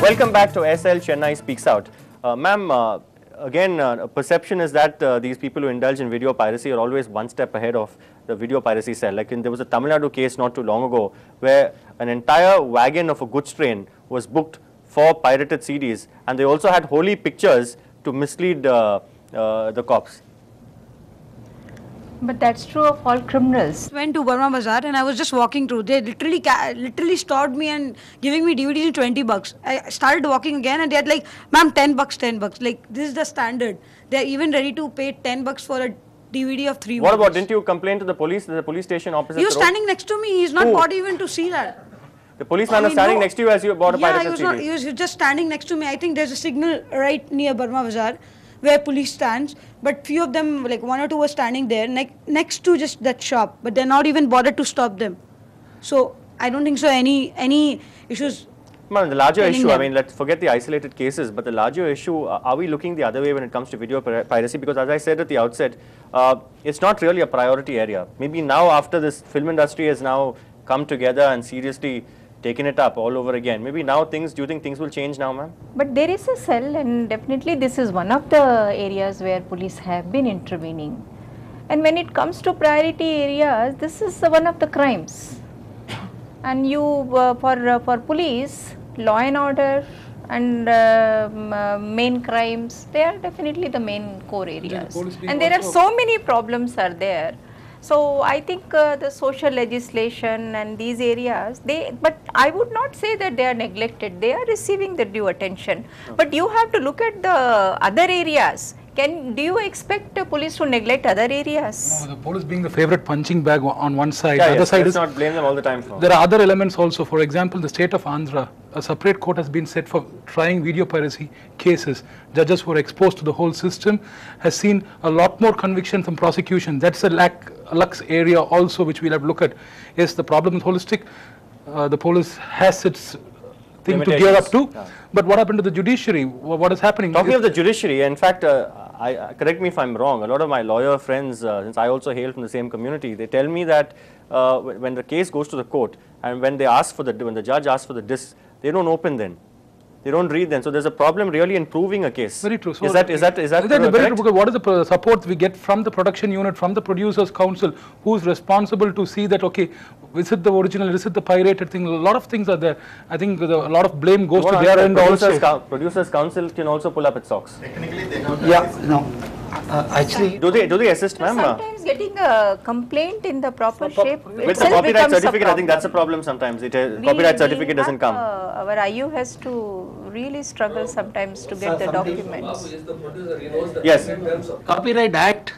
Welcome back to SL Chennai Speaks Out. Ma'am, again, perception is that these people who indulge in video piracy are always one step ahead of the video piracy cell. Like there was a Tamil Nadu case not too long ago where an entire wagon of a goods train was booked for pirated CDs, and they also had holy pictures to mislead the cops. But that's true of all criminals. Went to Burma Bazaar and I was just walking through. They literally stopped me and giving me DVDs in 20 bucks. I started walking again and they had like, ma'am, 10 bucks, 10 bucks. Like, this is the standard. They're even ready to pay 10 bucks for a DVD of 3 What movies. about, didn't you complain to the police station opposite He was the road? standing next to me. He's not bought even to see that. The policeman was standing next to you as you bought a pirated CD? He was just standing next to me. I think there's a signal right near Burma Bazaar where police stands, but few of them, like 1 or 2 were standing there next to just that shop, but they're not even bothered to stop them. So I don't think so any issues. Man, the larger issue, I mean, let's forget the isolated cases, but the larger issue, are we looking the other way when it comes to video piracy? Because as I said at the outset, it's not really a priority area. Maybe now after this film industry has now come together and seriously taken it up all over again, maybe now do you think things will change now, ma'am? But there is a cell, and definitely this is one of the areas where police have been intervening. And when it comes to priority areas, this is one of the crimes. And for police, law and order and main crimes, they are definitely the main core areas. And there are so many problems are there. So I think the social legislation and these areas, but I would not say that they are neglected. They are receiving the due attention. But you have to look at the other areas. Do you expect the police to neglect other areas? No, the police being the favorite punching bag on one side. Yeah, the other side let's not blame them all the time for. There are other elements also. For example, the state of Andhra, a separate court has been set for trying video piracy cases. Judges who are exposed to the whole system has seen a lot more conviction from prosecution. That's a lux area also which we'll have to look at. Yes, the problem is holistic. The police has its thing to gear up to. Yeah. But what happened to the judiciary? What is happening? Talking of the judiciary, in fact, correct me if I'm wrong, a lot of my lawyer friends, since I also hail from the same community, they tell me that when the case goes to the court and when the judge asks for the discs, they don't open then. They don't read them. So there's a problem really in proving a case. Very true. So is that very true? Because what is the support we get from the production unit, from the producers council, who's responsible to see that, okay, is it the original, is it the pirated thing? A lot of things are there. I think a lot of blame goes to their end also. Producers council can also pull up its socks. Technically, they don't. Yeah, no. Actually, do they assist, ma'am? Sometimes getting a complaint in the proper shape with the copyright certificate, I think that's a problem sometimes. Copyright certificate doesn't come. Our IU has to really struggle sometimes to get the documents. Yes. Copyright Act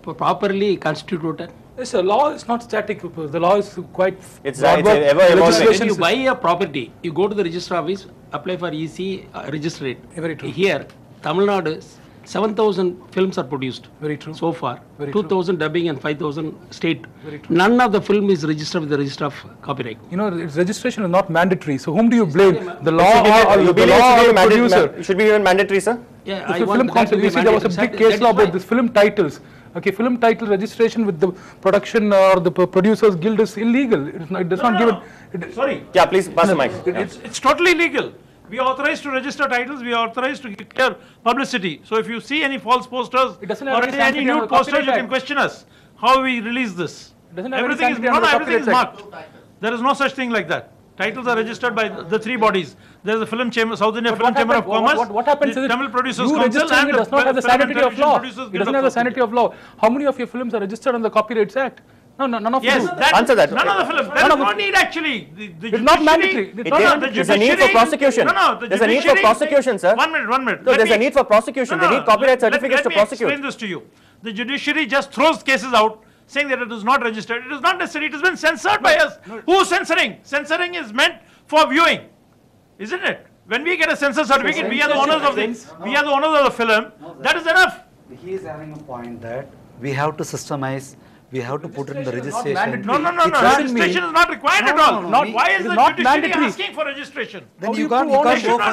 properly constituted. Yes, the law is not static. The law is quite. It's ever evolving. When you buy a property, you go to the register office, apply for EC, register it. Very true. Here, Tamil Nadu, 7,000 films are produced. Very true. So far, Very 2,000 dubbing and 5,000 state. Very true. None of the film is registered with the register of copyright. You know, its registration is not mandatory. So whom do you blame? The law or the producer? It should be even mandatory, sir. Yeah, the film council. You see, there was a big case law about this film titles. Okay, film title registration with the production or the producers guild is illegal. It does not give it. Sorry. Yeah, please pass the mic. It's totally legal. We are authorized to register titles. We are authorized to clear publicity. So if you see any false posters or any nude posters, you can question us. How we release this? Everything is marked. There is no such thing like that. Titles are registered by the 3 bodies. There is the Film Chamber, South Indian Film Chamber of Commerce, what happens the is Tamil Producers you Council, registering and it does not have the sanity of law. It doesn't have the sanity of law. How many of your films are registered on the Copyrights Act? No, none of yes, them. Answer that. None of the films. There is no need actually. It's not mandatory. There's a need for prosecution. There's a need for prosecution, sir. 1 minute. No, there's a need for prosecution. They need copyright certificates to prosecute. Let me explain this to you. The judiciary just throws cases out saying that it is not registered. It is not necessary. It has been censored by us. Who is censoring? Censoring is meant for viewing, isn't it? When we get a censor certificate, we are the owners of the film. That is enough. He is having a point that we have to systemize we have to put it in the registration. No, registration is not required at all. Why is the judiciary asking for registration? Then you can't go for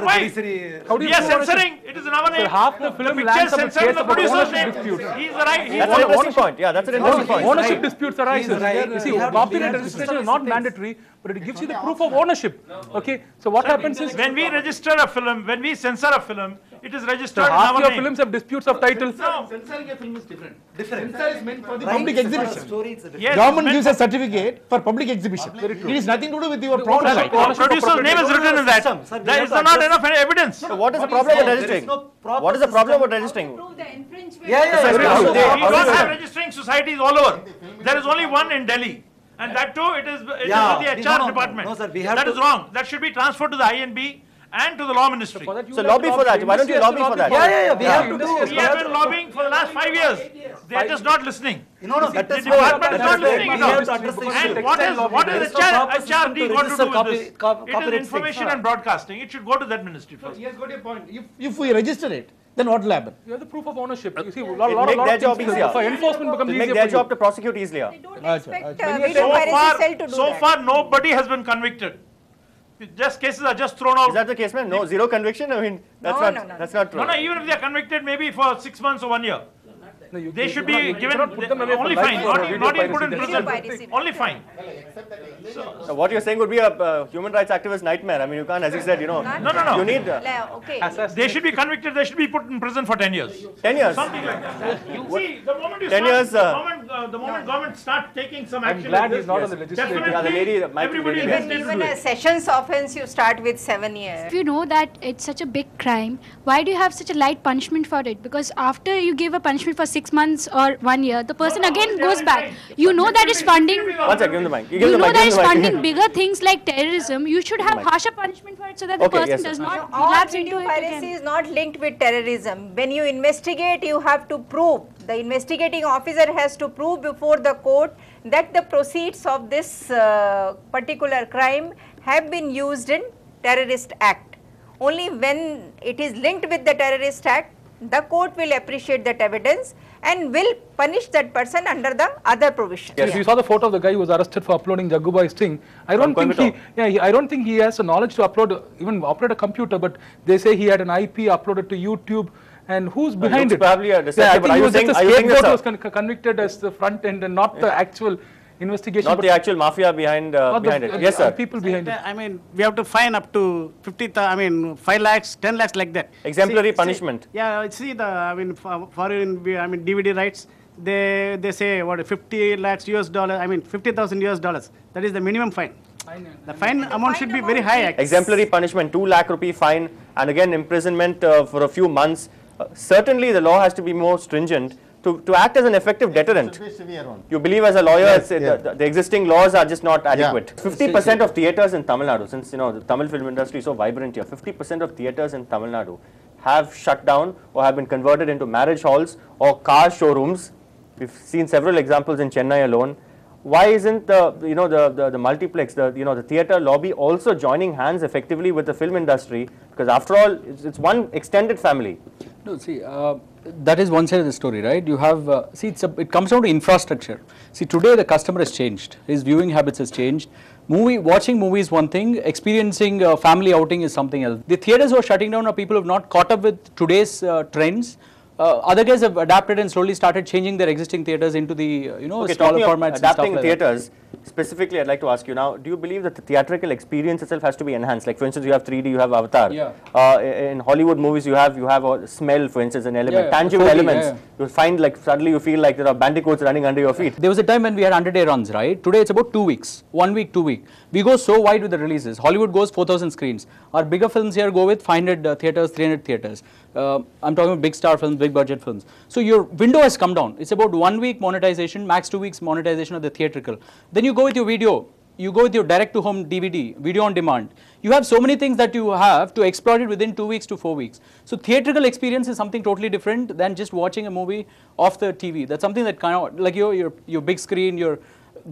Why? judiciary. We are censoring, it is in our name. half the film picture lands is up with censored in case the about producer's ownership name. dispute. He's the right. That's an interesting point. Yeah, that's an interesting point. Ownership disputes arise. right. You see, We have to copyright be registration is not mandatory, but it gives you the proof of ownership. Okay, so what happens is When we register a film, when we censor a film, it is registered in half our your name. films have disputes of title. No. Censoring a film is different. Different. Censor is meant for the Right. public It's a exhibition. story, it's a different. Yes, Government it's gives meant a certificate for public exhibition. It is nothing to do with your property ownership- right. for producer's name is written in that. System, sir, we There have is to not address- enough evidence. So what is the What problem with there is registering? no proper What is the problem system. with registering? Prove the infringement. Yeah, yeah, Precisely. yeah. They- We don't Obviously. have registering societies all over. There is only one in Delhi. And that too, it is with Yeah. the No, HR no, department. no, sir, we have That to- is wrong. That should be transferred to the INB and to the law ministry. For that you So will have lobby to for that. Why don't you Industry has lobby to for that? Yeah, we have to Industry do. has We to have been lobbying for the last 5 years. They are just not listening. No, that The is department is that not is where listening we at all. have to address the issue. And what is There is the no proper system HRD to got to register do with this? It is copyright information things. and broadcasting. It should go to that ministry So first. he has got a point. If we register it, then what will happen? You have the proof of ownership. You see, a It'll lot make their of job things easier. for enforcement becomes It'll make easier their for you. job to prosecute easier. They don't Acha, expect acha. video piracy cell to do So that. far, nobody has been convicted. Just cases are just thrown out. Is that the case, man? No, zero conviction? I mean, that's No, not, no, no, that's not true. No, even if they are convicted, maybe for 6 months or 1 year. No, you- They you should cannot- be you given cannot put them away for only life fine, for not video even put in piracy. prison. Piracy. Only fine. So what you're saying would be a human rights activist nightmare. I mean, you can't, as you said, No. you need Okay. They should be convicted, they should be put in prison for 10 years. 10 years. Something like that. You see, the moment you 10 start, years, the moment government start taking some action glad like he's this, not on the legislature. definitely Yeah, the lady, Michael everybody lady. hesitates to Even do a it. sessions offense, you start with 7 years. If you know that it's such a big crime, why do you have such a light punishment for it? Because after you give a punishment for 6 months or 1 year, the person again goes back. You know that it's funding. One second, give him the mic. You know that it's funding bigger things like terrorism. You should have harsher punishment for it so that the Okay, person yes, does sir. not All relapse video into it piracy again. is not linked with terrorism. When you investigate, you have to prove. The investigating officer has to prove before the court that the proceeds of this particular crime have been used in terrorist act. Only when it is linked with the terrorist act, the court will appreciate that evidence and will punish that person under the other provision. Yes. If you saw the photo of the guy who was arrested for uploading Jaggubai's thing, I don't think I don't think he has the knowledge to upload, even operate a computer, but they say he had an IP uploaded to YouTube, and who's behind looks it? probably a I deceptive, think but are he you was just saying- a are you saying scapegoat this, who was convicted as the front end and not the actual investigation. Not but the actual mafia behind not the- behind it. Yes, sir. People behind it. I mean, we have to fine up to 5 lakhs, 10 lakhs like that. Exemplary punishment. Yeah, see I mean, foreign, DVD rights, they say what 50 lakhs US dollar, I mean 50,000 US dollars. That is the minimum fine. The fine amount should be very high. Actually. Exemplary punishment, 2 lakh rupee fine, and again imprisonment for a few months. Certainly, the law has to be more stringent to act as an effective deterrent. Severe one. You believe as a lawyer, Yes, the existing laws are just not adequate. 50% of theatres in Tamil Nadu, since the Tamil film industry is so vibrant here, 50% of theatres in Tamil Nadu have shut down or have been converted into marriage halls or car showrooms. We've seen several examples in Chennai alone. Why isn't the multiplex, the theatre lobby also joining hands effectively with the film industry? Because after all, it's one extended family. No, see, that is one side of the story, right? You have, see, it comes down to infrastructure. See, today the customer has changed. His viewing habits has changed. Watching movies is one thing, experiencing family outing is something else. The theatres who are shutting down are people who have not caught up with today's trends. Other guys have adapted and slowly started changing their existing theatres into the, smaller formats and stuff adapting like theatres. Specifically, I'd like to ask you now, do you believe that the theatrical experience itself has to be enhanced? Like, for instance, you have 3D, you have Avatar. Yeah. In Hollywood movies, you have a smell, for instance, an element, Yeah, tangible 4D, elements. yeah. You find like suddenly you feel like there are bandicoots running under your feet. There was a time when we had 100-day runs, right? Today it's about 2 weeks, 1 week, 2 weeks. We go so wide with the releases. Hollywood goes 4,000 screens. Our bigger films here go with 500 theatres, 300 theatres. I'm talking about big star films, big budget films. So your window has come down. It's about 1 week monetization, max 2 weeks monetization of the theatrical. Then you go with your video. You go with your direct-to-home DVD, video on demand. You have so many things that you have to exploit it within 2 weeks to 4 weeks. So theatrical experience is something totally different than just watching a movie off the TV. That's something that kind of, like your big screen, your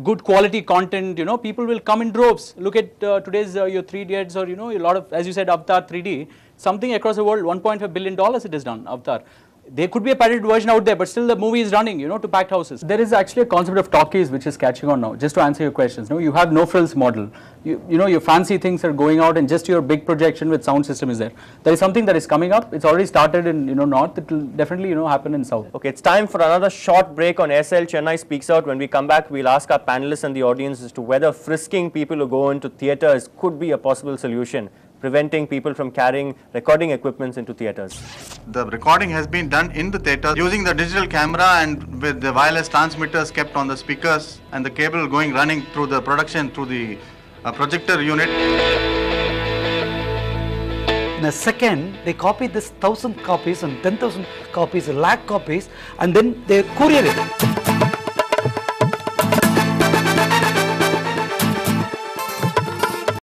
good quality content, people will come in droves. Look at today's your 3 Idiots or, a lot of, as you said, Avatar 3D, something across the world, $1.5 billion it has done, Avatar. There could be a pirated version out there, but still the movie is running, to packed houses. There is actually a concept of talkies which is catching on now. Just to answer your questions, you have no frills model. Your fancy things are going out, and just your big projection with sound system is there. There is something that is coming up. It's already started in north. It will definitely happen in south. Okay, it's time for another short break on SL Chennai Speaks Out. When we come back, we'll ask our panelists and the audience as to whether frisking people who go into theatres could be a possible solution, preventing people from carrying recording equipments into theatres. The recording has been done in the theatre using the digital camera and with the wireless transmitters kept on the speakers and the cable running through the production through the projector unit. In a second, they copy this 1,000 copies and 10,000 copies, a lakh copies, and then they courier it.